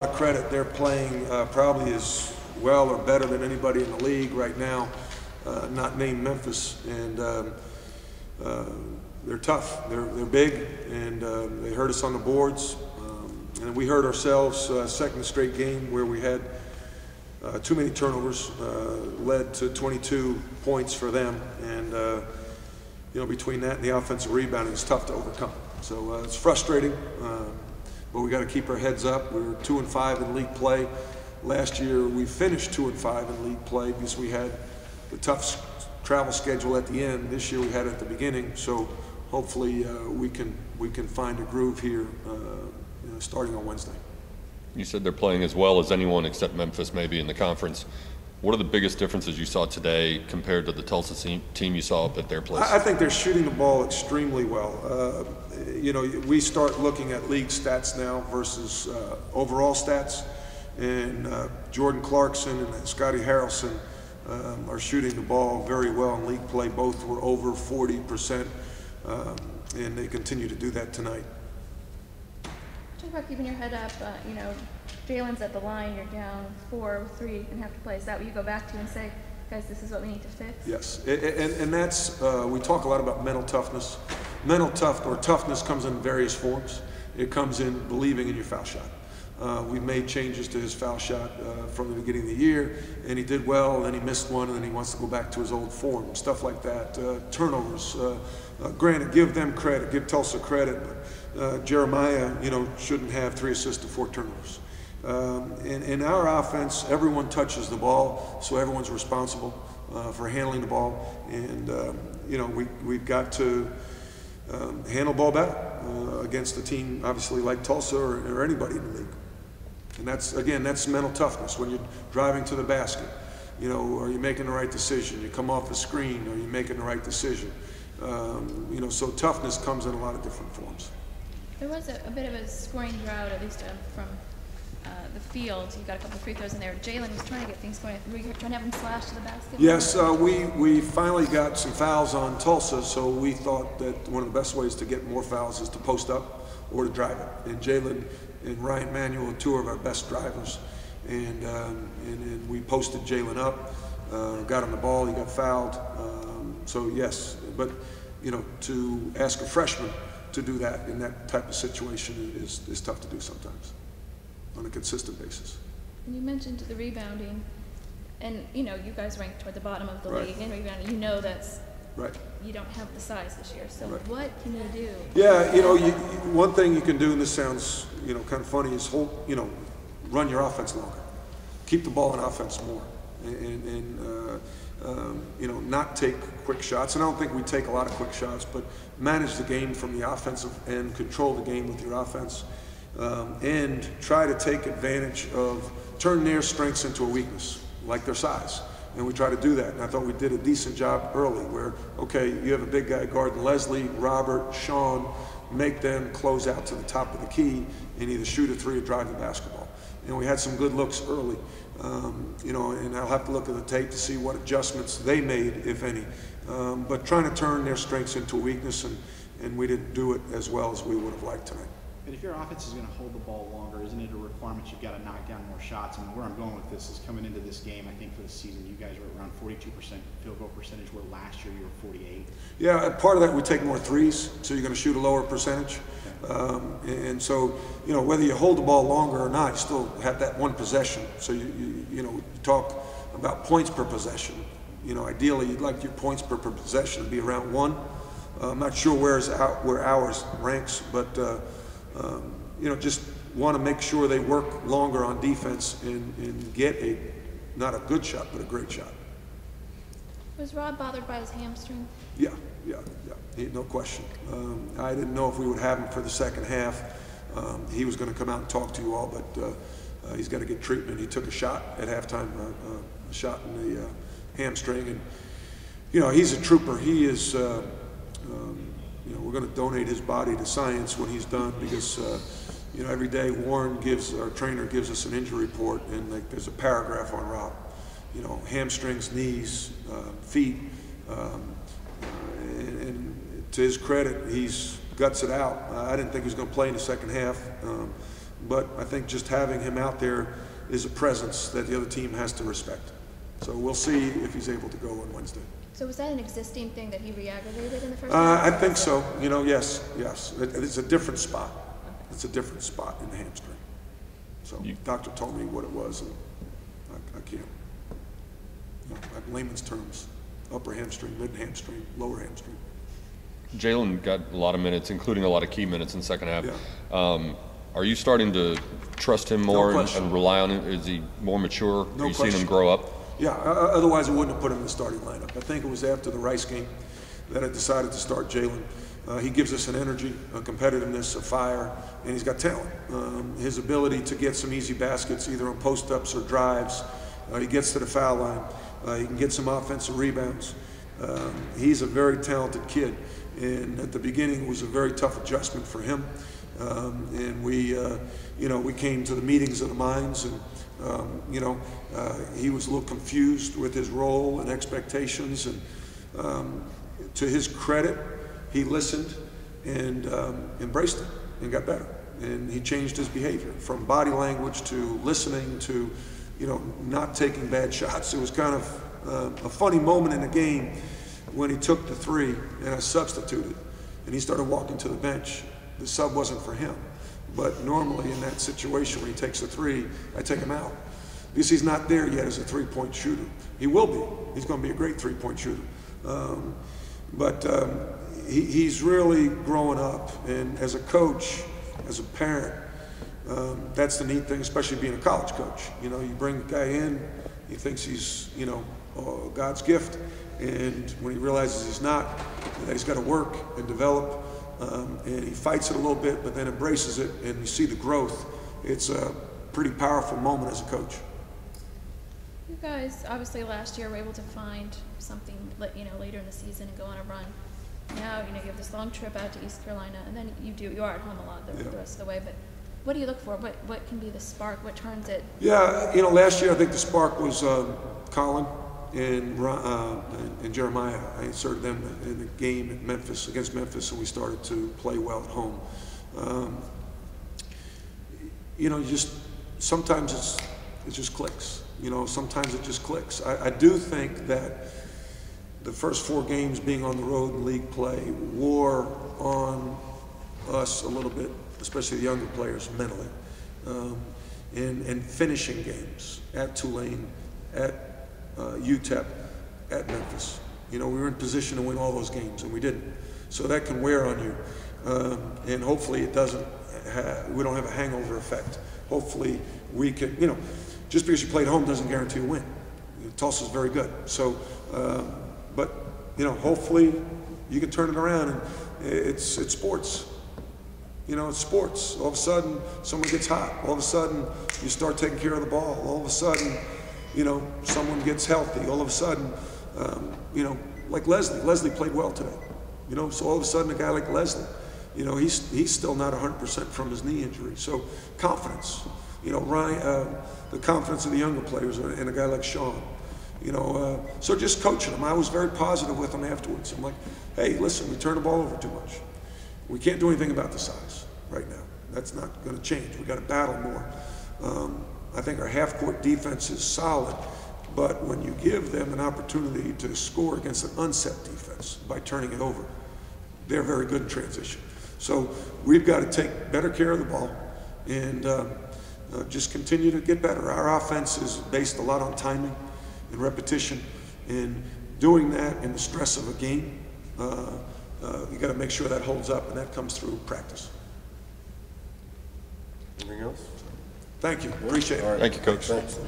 Credit. They're playing probably as well or better than anybody in the league right now, not named Memphis, and they're tough. They're big, and they hurt us on the boards, and we hurt ourselves second straight game where we had too many turnovers, led to 22 points for them, and you know, between that and the offensive rebounding, it's tough to overcome. So it's frustrating. But we got to keep our heads up. We were 2-5 in league play. Last year we finished 2-5 in league play because we had the tough travel schedule at the end. This year we had it at the beginning. So hopefully we can find a groove here starting on Wednesday. You said they're playing as well as anyone except Memphis maybe in the conference. What are the biggest differences you saw today compared to the Tulsa team you saw up at their place? I think they're shooting the ball extremely well. You know, we start looking at league stats now versus overall stats, and Jordan Clarkson and Scotty Harrelson are shooting the ball very well in league play. Both were over 40%, and they continue to do that tonight. Talk about keeping your head up. You know, Jalen's at the line, you're down 4-3 and have to play. Is that what you go back to and say, guys, this is what we need to fix? Yes, and that's, we talk a lot about mental toughness. Mental toughness comes in various forms. It comes in believing in your foul shot. We've made changes to his foul shot from the beginning of the year, and he did well, and then he missed one, and then he wants to go back to his old form, stuff like that. Turnovers, granted, give them credit, give Tulsa credit, but Jeremiah, you know, shouldn't have 3 assists to 4 turnovers. In our offense, everyone touches the ball, so everyone's responsible for handling the ball, and you know, we've got to handle the ball better against a team obviously like Tulsa or anybody in the league. And that's, again, that's mental toughness. When you're driving to the basket, you know, are you making the right decision? You come off the screen, are you making the right decision? You know, so toughness comes in a lot of different forms. There was a bit of a scoring drought, at least from the field. You got a couple of free throws in there. Jalen was trying to get things going. Were you trying to have him slash to the basket? Yes, we finally got some fouls on Tulsa, so we thought that one of the best ways to get more fouls is to post up or to drive it. And Jalen and Ryan Manuel are 2 of our best drivers, and we posted Jalen up, got him the ball, he got fouled. So yes, but you know, to ask a freshman to do that in that type of situation is tough to do sometimes on a consistent basis. And you mentioned the rebounding, and you know, you guys ranked toward the bottom of the right. league in rebounding. You know that's right. You don't have the size this year, so right. What can you do? Yeah, you know, one thing you can do, and this sounds, you know, kind of funny, is run your offense longer, keep the ball in offense more, and you know, not take quick shots. And I don't think we take a lot of quick shots, but manage the game from the offensive end, control the game with your offense. And try to take advantage of, turn their strengths into a weakness, like their size. And we try to do that. And I thought we did a decent job early where, okay, you have a big guy guarding Leslie, Robert, Sean, make them close out to the top of the key and either shoot a 3 or drive the basketball. And we had some good looks early. You know, and I'll have to look at the tape to see what adjustments they made, if any. But trying to turn their strengths into a weakness, and we didn't do it as well as we would have liked tonight. But if your offense is going to hold the ball longer, isn't it a requirement you've got to knock down more shots? I mean, where I'm going with this is coming into this game, I think for the season, you guys were around 42% field goal percentage, where last year you were 48. Yeah, part of that we take more threes, so you're going to shoot a lower percentage. Okay. And so, you know, whether you hold the ball longer or not, you still have that one possession. So you know, you talk about points per possession. You know, ideally you'd like your points per possession to be around 1. I'm not sure where ours ranks, but you know, just want to make sure they work longer on defense and get not a good shot, but a great shot. Was Rod bothered by his hamstring? Yeah, no question. I didn't know if we would have him for the second half. He was going to come out and talk to you all, but he's got to get treatment. He took a shot at halftime, a shot in the hamstring, and you know, he's a trooper. He is. You know, we're going to donate his body to science when he's done, because you know, every day Warren our trainer gives us an injury report, and like there's a paragraph on Rob. You know, hamstrings, knees, feet, and to his credit, he's guts it out. I didn't think he was going to play in the second half. but I think just having him out there is a presence that the other team has to respect. So we'll see if he's able to go on Wednesday. So was that an existing thing that he re-aggravated in the first half? I think so. You know, yes. It's a different spot. Okay. It's a different spot in the hamstring. So the doctor told me what it was, and I can't. You know, in layman's terms, upper hamstring, mid hamstring, lower hamstring. Jalen got a lot of minutes, including a lot of key minutes in the second half. Yeah. Are you starting to trust him more No and rely on him? Is he more mature? No Are you question. seeing him grow up? Yeah, otherwise I wouldn't have put him in the starting lineup. I think it was after the Rice game that I decided to start Jalen. He gives us an energy, a competitiveness, a fire, and he's got talent. His ability to get some easy baskets, either on post-ups or drives. He gets to the foul line. He can get some offensive rebounds. He's a very talented kid, and at the beginning it was a very tough adjustment for him. And we, you know, we came to the meetings of the minds, and you know, he was a little confused with his role and expectations, and to his credit, he listened and embraced it and got better. And he changed his behavior from body language to listening to, you know, not taking bad shots. It was kind of a funny moment in the game when he took the three and I substituted, and he started walking to the bench. The sub wasn't for him. But normally in that situation when he takes a three, I take him out. Because he's not there yet as a three-point shooter. He will be. He's going to be a great three-point shooter. He's really growing up. And as a coach, as a parent, that's the neat thing, especially being a college coach. You know, you bring a guy in, he thinks he's, you know, God's gift. And when he realizes he's not, that he's got to work and develop. And he fights it a little bit, but then embraces it, and you see the growth. It's a pretty powerful moment as a coach. You guys, obviously last year were able to find something, you know, later in the season and go on a run. Now, you know, you have this long trip out to East Carolina, and then you are at home a lot the rest of the way. But what do you look for? What can be the spark? What turns it? Yeah, you know, last year I think the spark was Colin and Jeremiah. I inserted them in the game at Memphis, against Memphis, and we started to play well at home. You know, sometimes it just clicks. You know, sometimes it just clicks. I do think that the first 4 games being on the road in league play wore on us a little bit, especially the younger players mentally, and finishing games at Tulane, at UTEP, at Memphis. You know, we were in position to win all those games, and we didn't. So that can wear on you, and hopefully it doesn't. We don't have a hangover effect. Hopefully we can. You know, just because you played home doesn't guarantee a win. Tulsa's very good. So, but you know, hopefully you can turn it around. And it's sports. You know, it's sports. All of a sudden, someone gets hot. All of a sudden, you start taking care of the ball. All of a sudden, you know, someone gets healthy. All of a sudden, you know, like Leslie. Leslie played well today. You know, so all of a sudden, a guy like Leslie, you know, he's still not 100% from his knee injury. So confidence. You know, Ryan, the confidence of the younger players, and a guy like Sean. You know, so just coaching them. I was very positive with them afterwards. I'm like, hey, listen, we turn the ball over too much. We can't do anything about the size right now. That's not going to change. We got to battle more. I think our half-court defense is solid, but when you give them an opportunity to score against an unset defense by turning it over, they're very good in transition. So we've got to take better care of the ball and just continue to get better. Our offense is based a lot on timing and repetition, and doing that in the stress of a game, you got to make sure that holds up, and that comes through practice. Anything else? Thank you. Appreciate it. All right. Thank you, Coach. Thanks.